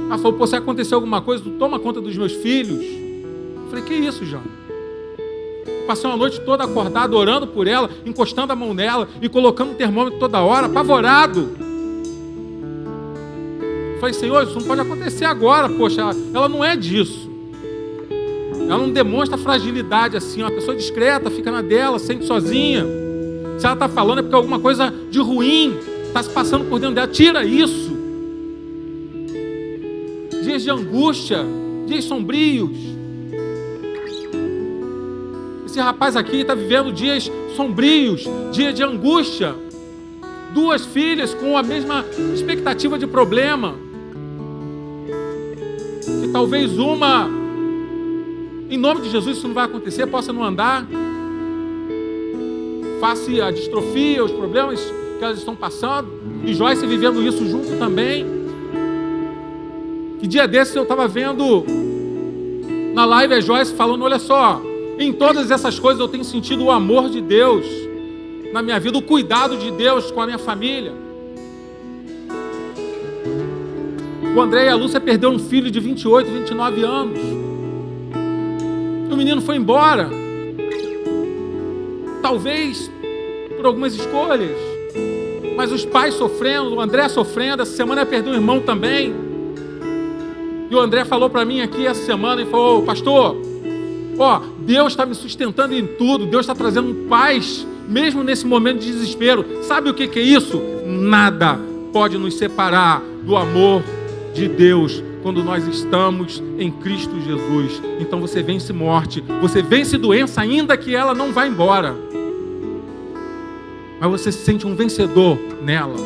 Ela falou, se acontecer alguma coisa, tu toma conta dos meus filhos. Eu falei, que isso, Jana? Passei uma noite toda acordado, orando por ela, encostando a mão nela e colocando o termômetro toda hora, apavorado. Eu falei, Senhor, isso não pode acontecer agora, poxa, ela não é disso. Ela não demonstra fragilidade assim, uma pessoa discreta, fica na dela, sente sozinha. Se ela está falando é porque alguma coisa de ruim está se passando por dentro dela. Tira isso. Dias de angústia, dias sombrios. Esse rapaz aqui está vivendo dias sombrios, dia de angústia. 2 filhas com a mesma expectativa de problema. Que talvez uma... Em nome de Jesus, isso não vai acontecer, possa não andar. Face a distrofia, os problemas que elas estão passando. E Joyce vivendo isso junto também. Que dia desses eu estava vendo na live a Joyce falando, olha só, em todas essas coisas eu tenho sentido o amor de Deus na minha vida, o cuidado de Deus com a minha família. O André e a Lúcia perderam um filho de 28, 29 anos. O menino foi embora, talvez por algumas escolhas, mas os pais sofrendo, o André sofrendo. Essa semana perdeu um irmão também, e o André falou para mim aqui essa semana, e falou, pastor, Deus está me sustentando em tudo, Deus está trazendo paz, mesmo nesse momento de desespero. Sabe o que é isso? Nada pode nos separar do amor de Deus quando nós estamos em Cristo Jesus. Então você vence morte, você vence doença, ainda que ela não vá embora. Mas você se sente um vencedor nela.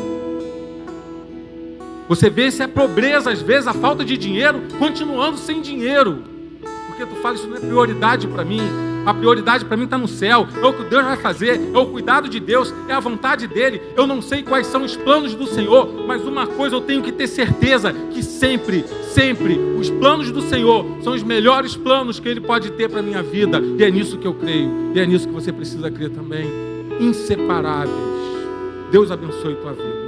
Você vence a pobreza, às vezes a falta de dinheiro, continuando sem dinheiro. Porque tu fala, isso não é prioridade para mim. A prioridade para mim está no céu. É o que Deus vai fazer, é o cuidado de Deus, é a vontade dEle. Eu não sei quais são os planos do Senhor, mas uma coisa eu tenho que ter certeza, que sempre, sempre, os planos do Senhor são os melhores planos que Ele pode ter para a minha vida. E é nisso que eu creio, e é nisso que você precisa crer também. Inseparáveis. Deus abençoe tua vida.